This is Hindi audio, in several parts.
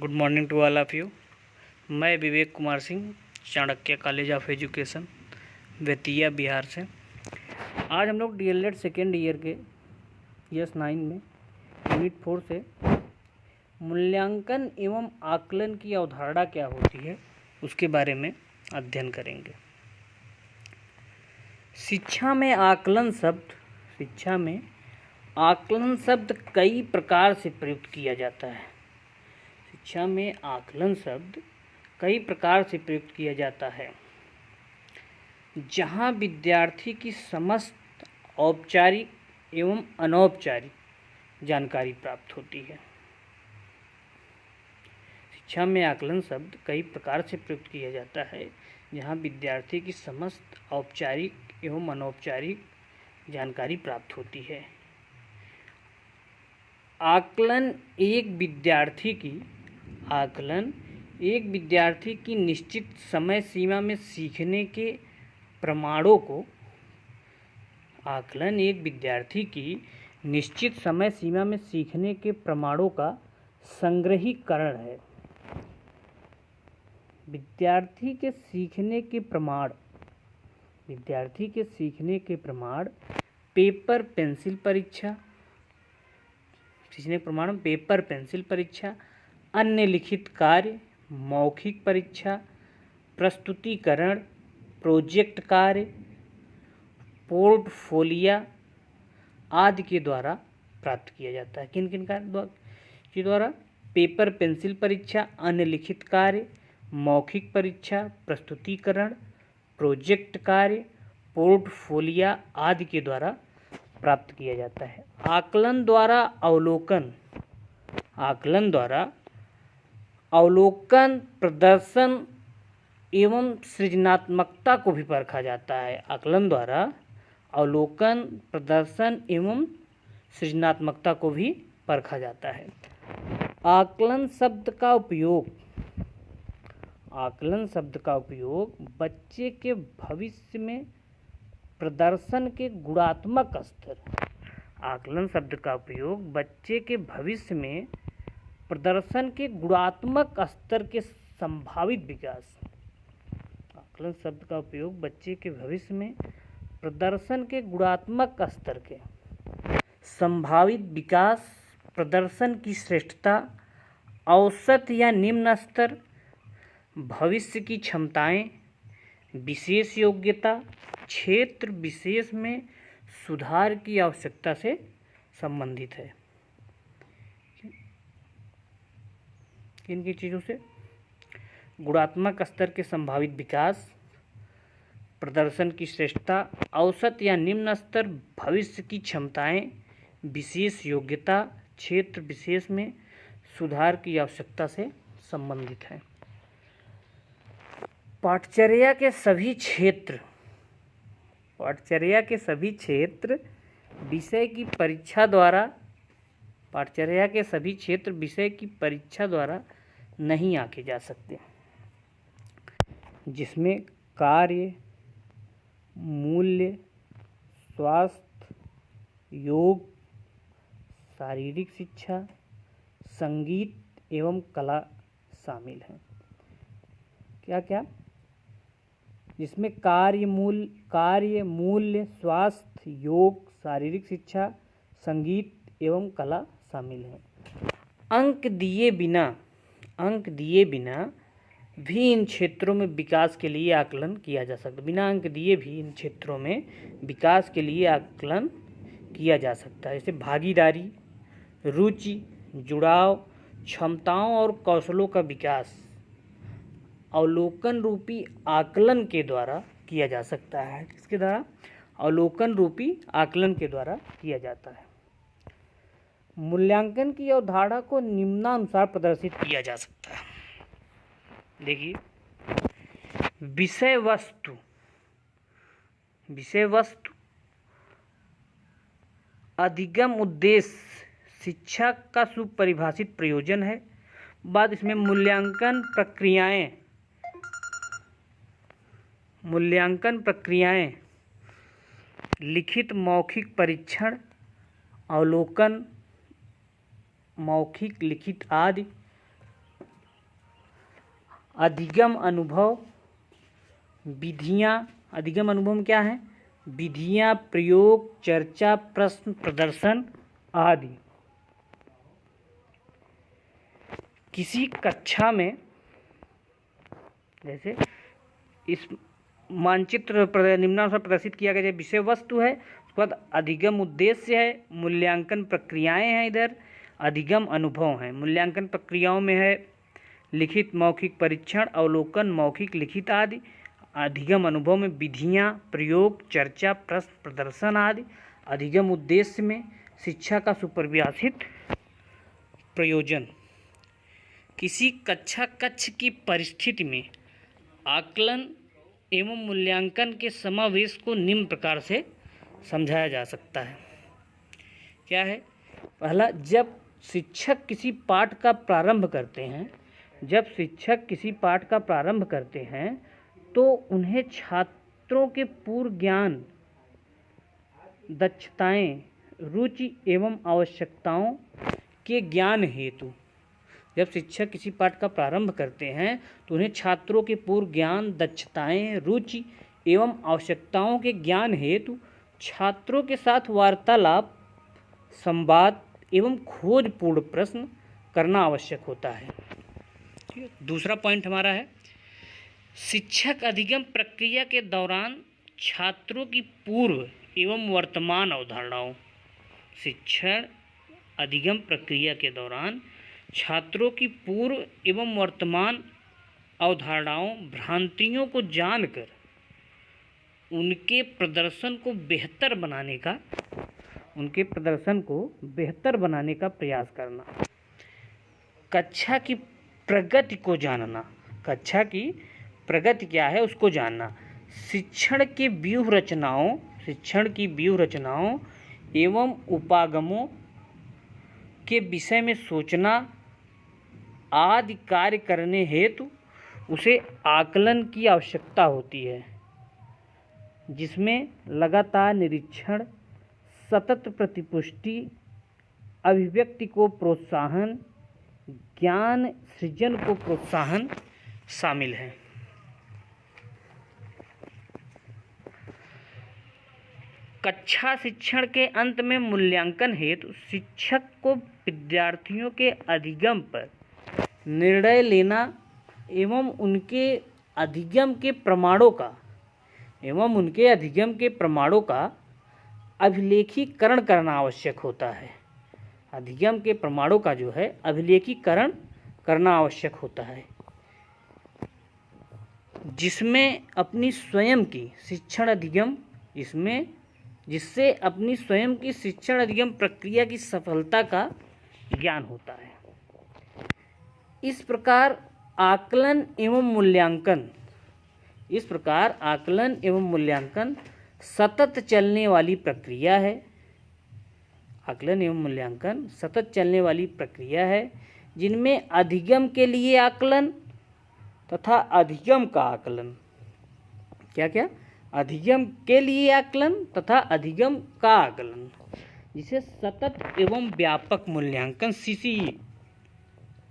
Good morning to all of you. मैं Vivek Kumar Singh, Chanakya college of education, Bettiah, Bihar से। आज हम लोग डीएलएड सेकेंड ईयर के ES9 में यूनिट 4 से मूल्यांकन एवं आकलन की अवधारणा क्या होती है उसके बारे में अध्ययन करेंगे। शिक्षा में आकलन शब्द कई प्रकार से प्रयुक्त किया जाता है। शिक्षा में आकलन शब्द कई प्रकार से प्रयुक्त किया जाता है, जहाँ विद्यार्थी की समस्त औपचारिक एवं अनौपचारिक जानकारी प्राप्त होती है। शिक्षा में आकलन शब्द कई प्रकार से प्रयुक्त किया जाता है, जहाँ विद्यार्थी की समस्त औपचारिक एवं अनौपचारिक जानकारी प्राप्त होती है। आकलन एक विद्यार्थी की निश्चित समय सीमा में सीखने के प्रमाणों को का संग्रहीकरण है। विद्यार्थी के सीखने के प्रमाण पेपर पेंसिल परीक्षा, अन्य लिखित कार्य, मौखिक परीक्षा, प्रस्तुतिकरण, प्रोजेक्ट कार्य, पोर्टफोलियो आदि के द्वारा प्राप्त किया जाता है। किन कार्य के द्वारा? पेपर पेंसिल परीक्षा, अन्य लिखित कार्य, मौखिक परीक्षा, प्रस्तुतिकरण, प्रोजेक्ट कार्य, पोर्टफोलियो आदि के द्वारा प्राप्त किया जाता है। आकलन द्वारा अवलोकन, प्रदर्शन एवं सृजनात्मकता को भी परखा जाता है। आकलन द्वारा अवलोकन, प्रदर्शन एवं सृजनात्मकता को भी परखा जाता है। आकलन शब्द का उपयोग बच्चे के भविष्य में प्रदर्शन के गुणात्मक स्तर के संभावित विकास, प्रदर्शन की श्रेष्ठता, औसत या निम्न स्तर, भविष्य की क्षमताएं, विशेष योग्यता, क्षेत्र विशेष में सुधार की आवश्यकता से संबंधित है। किन चीज़ों से? गुणात्मक स्तर के संभावित विकास, प्रदर्शन की श्रेष्ठता, औसत या निम्न स्तर, भविष्य की क्षमताएं, विशेष योग्यता, क्षेत्र विशेष में सुधार की आवश्यकता से संबंधित है। पाठचर्या के सभी क्षेत्र विषय की परीक्षा द्वारा नहीं आंके जा सकते, जिसमें कार्य, मूल्य, स्वास्थ्य, योग, शारीरिक शिक्षा, संगीत एवं कला शामिल हैं। क्या? जिसमें कार्य, मूल्य, स्वास्थ्य, योग, शारीरिक शिक्षा, संगीत एवं कला शामिल हैं। अंक दिए बिना भी इन क्षेत्रों में विकास के लिए आकलन किया जा सकता है। बिना अंक दिए भी इन क्षेत्रों में विकास के लिए आकलन किया जा सकता है। जैसे भागीदारी, रुचि, जुड़ाव, क्षमताओं और कौशलों का विकास अवलोकन रूपी आकलन के द्वारा किया जा सकता है। किसके द्वारा? अवलोकन रूपी आकलन के द्वारा किया जाता है। मूल्यांकन की अवधारणा को निम्नानुसार प्रदर्शित किया जा सकता है। देखिए, विषय वस्तु अधिगम उद्देश्य शिक्षा का सुपरिभाषित प्रयोजन है। बाद इसमें मूल्यांकन प्रक्रियाएं, लिखित मौखिक परीक्षण, अवलोकन, मौखिक लिखित आदि, अधिगम अनुभव, विधियाँ, अधिगम अनुभव में क्या है, विधियाँ, प्रयोग, चर्चा, प्रश्न, प्रदर्शन आदि। किसी कक्षा में, जैसे इस मानचित्र निम्नानुसार प्रदर्शित किया गया, विषय वस्तु है, उसके बाद अधिगम उद्देश्य है, मूल्यांकन प्रक्रियाएं हैं, इधर अधिगम अनुभव हैं। मूल्यांकन प्रक्रियाओं में है लिखित मौखिक परीक्षण, अवलोकन, मौखिक लिखित आदि। अधिगम अनुभव में विधियाँ, प्रयोग, चर्चा, प्रश्न, प्रदर्शन आदि। अधिगम उद्देश्य में शिक्षा का सुपरिभाषित प्रयोजन। किसी कक्षा कक्ष की परिस्थिति में आकलन एवं मूल्यांकन के समावेश को निम्न प्रकार से समझाया जा सकता है। क्या है? पहला, जब शिक्षक किसी पाठ का प्रारंभ करते हैं, तो उन्हें छात्रों के पूर्व ज्ञान, दक्षताएं, रुचि एवं आवश्यकताओं के ज्ञान हेतु, जब शिक्षक किसी पाठ का प्रारंभ करते हैं तो उन्हें छात्रों के पूर्व ज्ञान, दक्षताएं, रुचि एवं आवश्यकताओं के ज्ञान हेतु छात्रों के साथ वार्तालाप, संवाद एवं खोजपूर्ण प्रश्न करना आवश्यक होता है। दूसरा पॉइंट हमारा है, शिक्षक अधिगम प्रक्रिया के दौरान छात्रों की पूर्व एवं वर्तमान अवधारणाओं, शिक्षण अधिगम प्रक्रिया के दौरान छात्रों की पूर्व एवं वर्तमान अवधारणाओं, भ्रांतियों को जानकर उनके प्रदर्शन को बेहतर बनाने का प्रयास करना। कक्षा की प्रगति को जानना, कक्षा की प्रगति क्या है उसको जानना। शिक्षण की व्यूह रचनाओं एवं उपागमों के विषय में सोचना आदि कार्य करने हेतु उसे आकलन की आवश्यकता होती है, जिसमें लगातार निरीक्षण, सतत प्रतिपुष्टि, अभिव्यक्ति को प्रोत्साहन, ज्ञान सृजन को प्रोत्साहन शामिल है। कक्षा शिक्षण के अंत में मूल्यांकन हेतु शिक्षक को विद्यार्थियों के अधिगम पर निर्णय लेना एवं उनके अधिगम के प्रमाणों का अभिलेखीकरण करना आवश्यक होता है। अधिगम के प्रमाणों का जो है अभिलेखीकरण करना आवश्यक होता है, जिससे अपनी स्वयं की शिक्षण अधिगम प्रक्रिया की सफलता का ज्ञान होता है। इस प्रकार आकलन एवं मूल्यांकन सतत चलने वाली प्रक्रिया है। जिनमें अधिगम के लिए आकलन तथा अधिगम का आकलन, अधिगम के लिए आकलन तथा अधिगम का आकलन, जिसे सतत एवं व्यापक मूल्यांकन CCE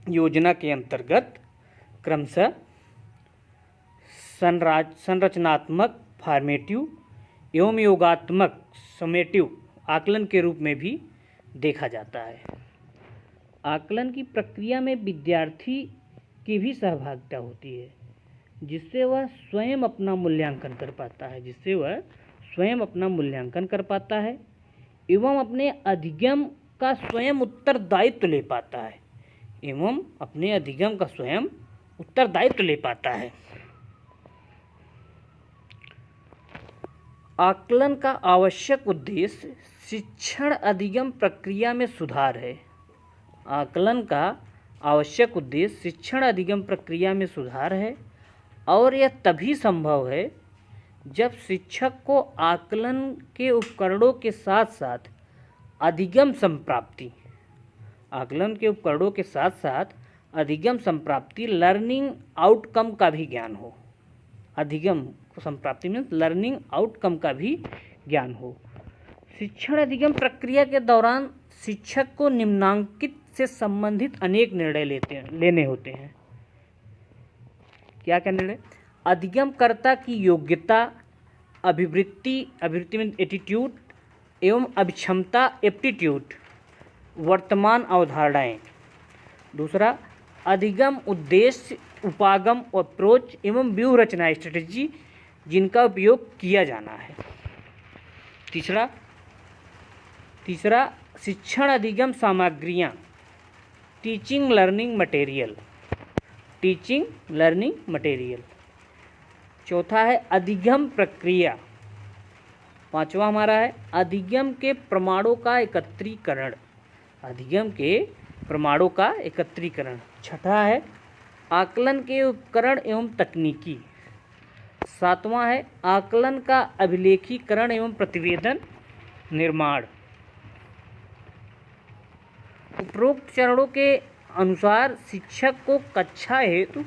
योजना के अंतर्गत क्रमशः संरचनात्मक फॉर्मेटिव एवं योगात्मक समेटिव आकलन के रूप में भी देखा जाता है। आकलन की प्रक्रिया में विद्यार्थी की भी सहभागिता होती है, जिससे वह स्वयं अपना मूल्यांकन कर पाता है एवं अपने अधिगम का स्वयं उत्तरदायित्व ले पाता है। आकलन का आवश्यक उद्देश्य शिक्षण अधिगम प्रक्रिया में सुधार है। और यह तभी संभव है जब शिक्षक को आकलन के उपकरणों के साथ साथ अधिगम संप्राप्ति लर्निंग आउटकम का भी ज्ञान हो। अधिगम संप्राप्ति में लर्निंग आउटकम का भी ज्ञान हो। शिक्षण अधिगम प्रक्रिया के दौरान शिक्षक को निम्नांकित से संबंधित अनेक निर्णय लेने होते हैं। क्या क्या निर्णय? अधिगमकर्ता की योग्यता, अभिवृत्ति में एटीट्यूड एवं अभिक्षमता एप्टीट्यूड, वर्तमान अवधारणाएं। दूसरा, अधिगम उद्देश्य, उपागम अप्रोच एवं व्यूह रचना स्ट्रेटजी जिनका उपयोग किया जाना है। तीसरा शिक्षण अधिगम सामग्रियाँ, टीचिंग लर्निंग मटेरियल। चौथा है अधिगम प्रक्रिया। पांचवा हमारा है अधिगम के प्रमाणों का एकत्रीकरण। छठा है आकलन के उपकरण एवं तकनीकी। सातवां है आकलन का अभिलेखीकरण एवं प्रतिवेदन निर्माण। उपरोक्त चरणों के अनुसार शिक्षक को कक्षा हेतु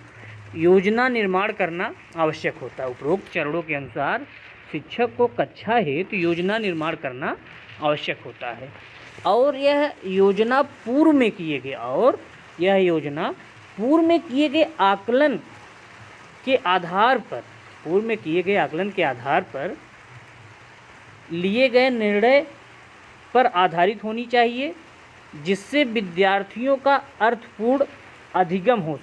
योजना निर्माण करना आवश्यक होता है। उपरोक्त चरणों के अनुसार शिक्षक को कक्षा हेतु योजना निर्माण करना आवश्यक होता है और यह योजना पूर्व में किए गए आकलन के आधार पर लिए गए निर्णय पर आधारित होनी चाहिए, जिससे विद्यार्थियों का अर्थपूर्ण अधिगम हो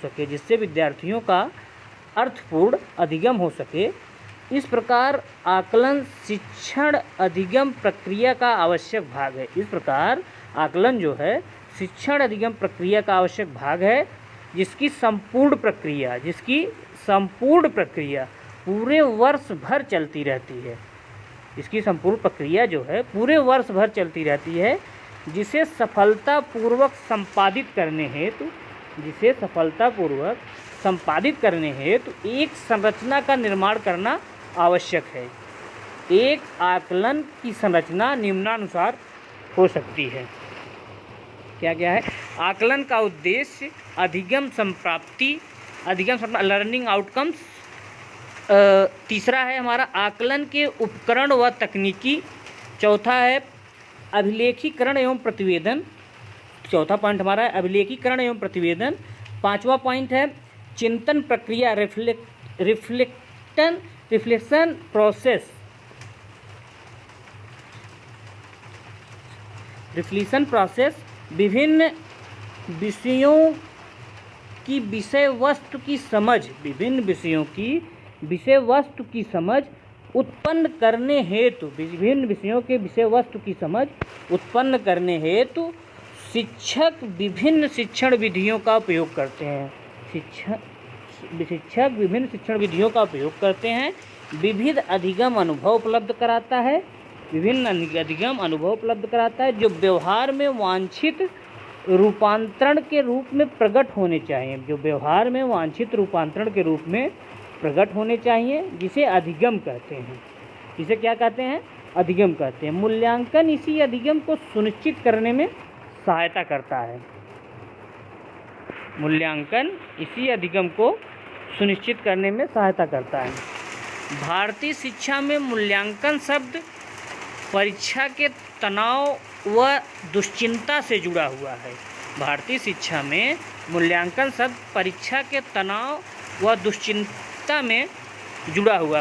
सके। इस प्रकार आकलन शिक्षण अधिगम प्रक्रिया का आवश्यक भाग है, जिसकी संपूर्ण प्रक्रिया पूरे वर्ष भर चलती रहती है। जिसे सफलतापूर्वक संपादित करने हेतु एक संरचना का निर्माण करना आवश्यक है। एक आकलन की संरचना निम्नानुसार हो सकती है। क्या है? आकलन का उद्देश्य, अधिगम संप्राप्ति, लर्निंग आउटकम्स। तीसरा है हमारा आकलन के उपकरण व तकनीकी। चौथा है अभिलेखीकरण एवं प्रतिवेदन। चौथा पॉइंट हमारा है अभिलेखीकरण एवं प्रतिवेदन। पांचवा पॉइंट है चिंतन प्रक्रिया, रिफ्लेक्शन प्रोसेस। विभिन्न विषयों की विषय वस्तु की समझ उत्पन्न करने हेतु शिक्षक विभिन्न शिक्षण विधियों का उपयोग करते हैं। विभिन्न अधिगम अनुभव उपलब्ध कराता है, जो व्यवहार में वांछित रूपांतरण के रूप में प्रकट होने चाहिए, जिसे अधिगम कहते हैं। इसे क्या कहते हैं? अधिगम कहते हैं। मूल्यांकन इसी अधिगम को सुनिश्चित करने में सहायता करता है। भारतीय शिक्षा में मूल्यांकन शब्द परीक्षा के तनाव व दुश्चिंता से जुड़ा हुआ है।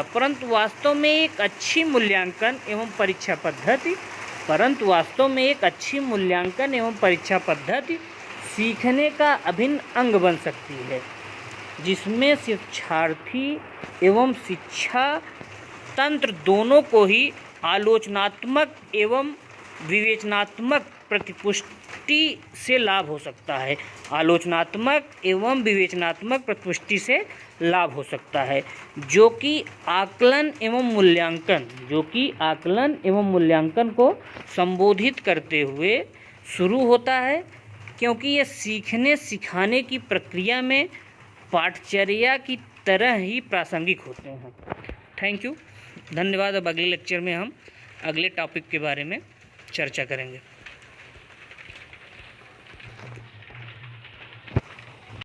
परंतु वास्तव में एक अच्छी मूल्यांकन एवं परीक्षा पद्धति सीखने का अभिन्न अंग बन सकती है, जिसमें शिक्षार्थी एवं शिक्षा तंत्र दोनों को ही आलोचनात्मक एवं विवेचनात्मक प्रतिपुष्टि से लाभ हो सकता है, जो कि आकलन एवं मूल्यांकन को संबोधित करते हुए शुरू होता है, क्योंकि ये सीखने सिखाने की प्रक्रिया में पाठचर्या की तरह ही प्रासंगिक होते हैं। थैंक यू, धन्यवाद। अब अगले लेक्चर में हम अगले टॉपिक के बारे में चर्चा करेंगे।